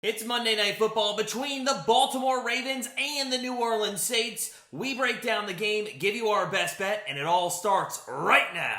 It's Monday Night Football between the Baltimore Ravens and the New Orleans Saints. We break down the game, give you our best bet, and it all starts right now.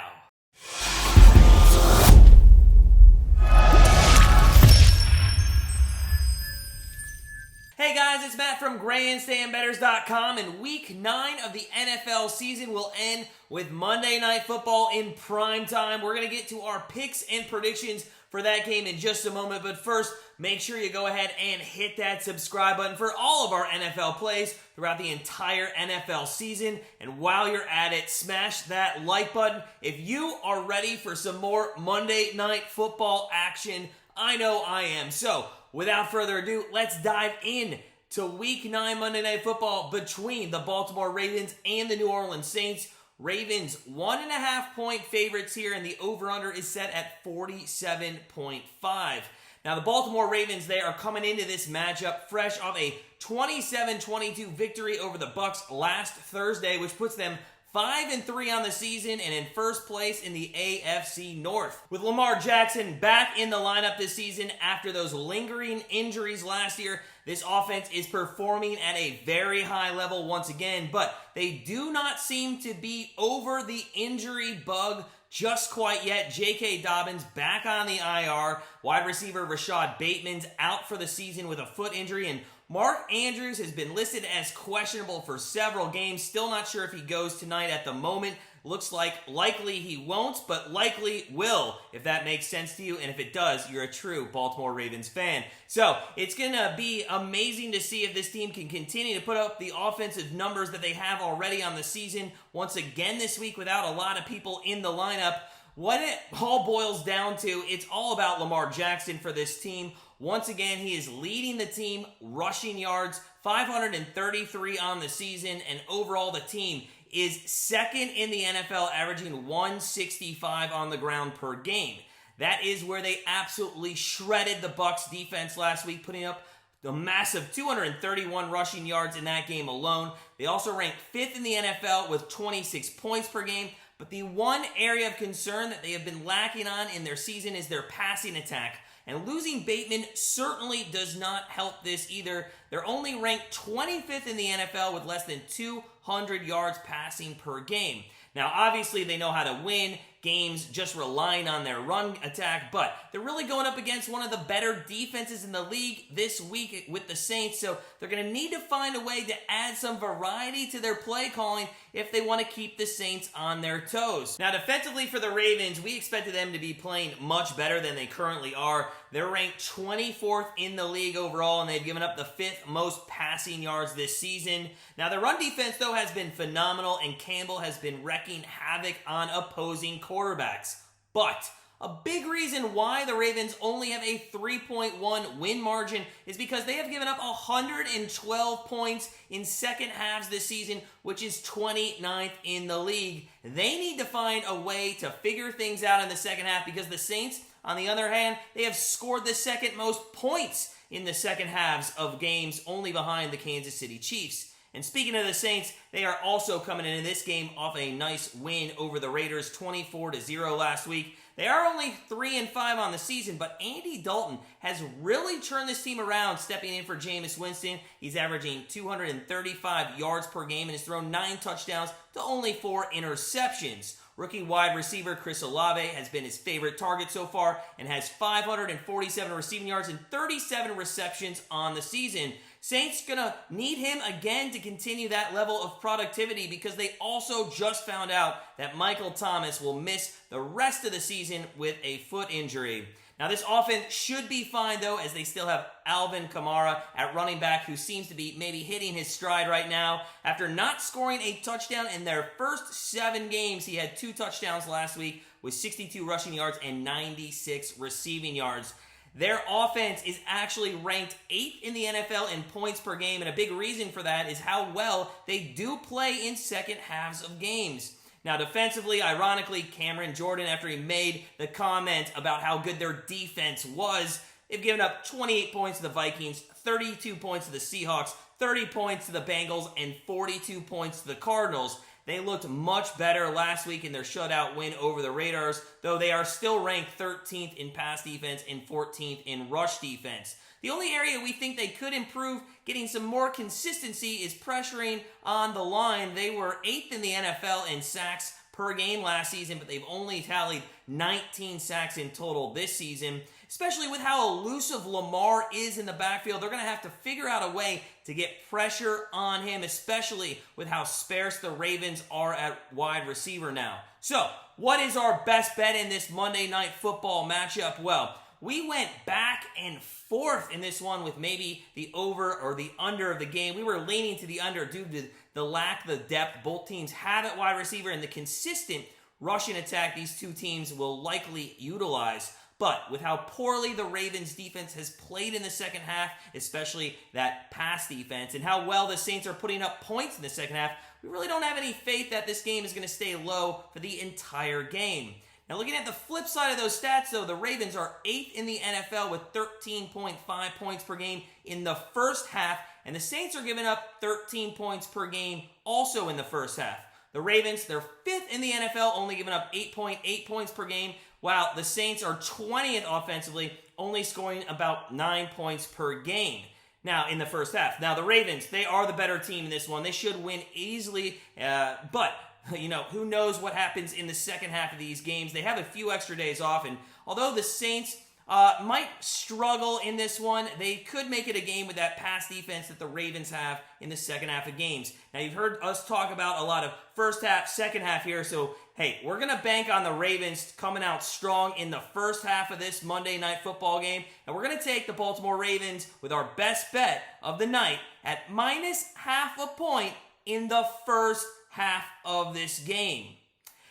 Hey guys, it's Matt from GrandstandBettors.com, and Week 9 of the NFL season will end with Monday Night Football in prime time. We're going to get to our picks and predictions for that game in just a moment, but first, make sure you go ahead and hit that subscribe button for all of our NFL plays throughout the entire NFL season. And while you're at it, smash that like button if you are ready for some more Monday Night Football action. I know I am. So, without further ado, let's dive in to Week 9 Monday Night Football between the Baltimore Ravens and the New Orleans Saints. Ravens 1.5 point favorites here, and the over-under is set at 47.5. Now, the Baltimore Ravens, they are coming into this matchup fresh off a 27-22 victory over the Bucs last Thursday, which puts them 5-3 on the season and in first place in the AFC North. With Lamar Jackson back in the lineup this season after those lingering injuries last year, this offense is performing at a very high level once again, but they do not seem to be over the injury bug just quite yet. J.K. Dobbins back on the IR. Wide receiver Rashad Bateman's out for the season with a foot injury, and Mark Andrews has been listed as questionable for several games. Still not sure if he goes tonight at the moment. Looks like likely he won't, but likely will, if that makes sense to you. And if it does, you're a true Baltimore Ravens fan. So it's going to be amazing to see if this team can continue to put up the offensive numbers that they have already on the season. Once again this week without a lot of people in the lineup. What it all boils down to, it's all about Lamar Jackson for this team. Once again, he is leading the team rushing yards, 533 on the season, and overall the team is second in the NFL, averaging 165 on the ground per game. That is where they absolutely shredded the Bucs defense last week, putting up a massive 231 rushing yards in that game alone. They also ranked 5th in the NFL with 26 points per game. But the one area of concern that they have been lacking on in their season is their passing attack. And losing Bateman certainly does not help this either. They're only ranked 25th in the NFL with less than 200 yards passing per game. Now, obviously, they know how to win games just relying on their run attack, but they're really going up against one of the better defenses in the league this week with the Saints, so they're going to need to find a way to add some variety to their play calling if they want to keep the Saints on their toes. Now, defensively for the Ravens, we expected them to be playing much better than they currently are. They're ranked 24th in the league overall, and they've given up the 5th most passing yards this season. Now, the run defense, though, has been phenomenal, and Campbell has been wrecking havoc on opposing quarterbacks. But a big reason why the Ravens only have a 3.1 win margin is because they have given up 112 points in second halves this season, which is 29th in the league. They need to find a way to figure things out in the second half because the Saints, on the other hand, they have scored the second most points in the second halves of games, only behind the Kansas City Chiefs. And speaking of the Saints, they are also coming into this game off a nice win over the Raiders, 24-0 last week. They are only 3-5 on the season, but Andy Dalton has really turned this team around, stepping in for Jameis Winston. He's averaging 235 yards per game and has thrown 9 touchdowns to only 4 interceptions. Rookie wide receiver Chris Olave has been his favorite target so far and has 547 receiving yards and 37 receptions on the season. Saints gonna need him again to continue that level of productivity because they also just found out that Michael Thomas will miss the rest of the season with a foot injury. Now, this offense should be fine, though, as they still have Alvin Kamara at running back, who seems to be maybe hitting his stride right now. After not scoring a touchdown in their first 7 games, he had 2 touchdowns last week with 62 rushing yards and 96 receiving yards. Their offense is actually ranked 8th in the NFL in points per game, and a big reason for that is how well they do play in second halves of games. Now, defensively, ironically, Cameron Jordan, after he made the comment about how good their defense was, they've given up 28 points to the Vikings, 32 points to the Seahawks, 30 points to the Bengals, and 42 points to the Cardinals. They looked much better last week in their shutout win over the Raiders, though they are still ranked 13th in pass defense and 14th in rush defense. The only area we think they could improve, getting some more consistency, is pressuring on the line. They were 8th in the NFL in sacks per game last season, but they've only tallied 19 sacks in total this season. Especially with how elusive Lamar is in the backfield, they're going to have to figure out a way to get pressure on him, especially with how sparse the Ravens are at wide receiver now. So, what is our best bet in this Monday Night Football matchup? Well, we went back and forth in this one with maybe the over or the under of the game. We were leaning to the under due to the lack of depth both teams have at wide receiver and the consistent rushing attack these two teams will likely utilize. But with how poorly the Ravens defense has played in the second half, especially that pass defense, and how well the Saints are putting up points in the second half, we really don't have any faith that this game is going to stay low for the entire game. Now, looking at the flip side of those stats, though, the Ravens are 8th in the NFL with 13.5 points per game in the first half, and the Saints are giving up 13 points per game also in the first half. The Ravens, they're 5th in the NFL, only giving up 8.8 points per game, while the Saints are 20th offensively, only scoring about 9 points per game. Now, in the first half. Now, the Ravens, they are the better team in this one. They should win easily, but who knows what happens in the second half of these games. They have a few extra days off, and although the Saints might struggle in this one, they could make it a game with that pass defense that the Ravens have in the second half of games. Now, you've heard us talk about a lot of first half, second half here, so hey, we're going to bank on the Ravens coming out strong in the first half of this Monday Night Football game, and we're going to take the Baltimore Ravens with our best bet of the night at -0.5 point in the first half of this game.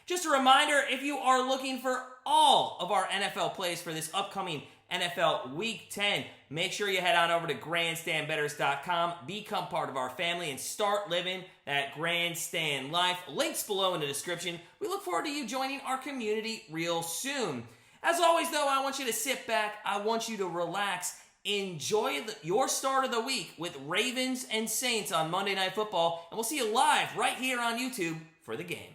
Just a reminder, if you are looking for all of our NFL plays for this upcoming NFL Week 10, make sure you head on over to grandstandbettors.com, become part of our family, and start living that grandstand life. Links below in the description. We look forward to you joining our community real soon. As always, though, I want you to sit back. I want you to relax. Enjoy your start of the week with Ravens and Saints on Monday Night Football, and we'll see you live right here on YouTube for the game.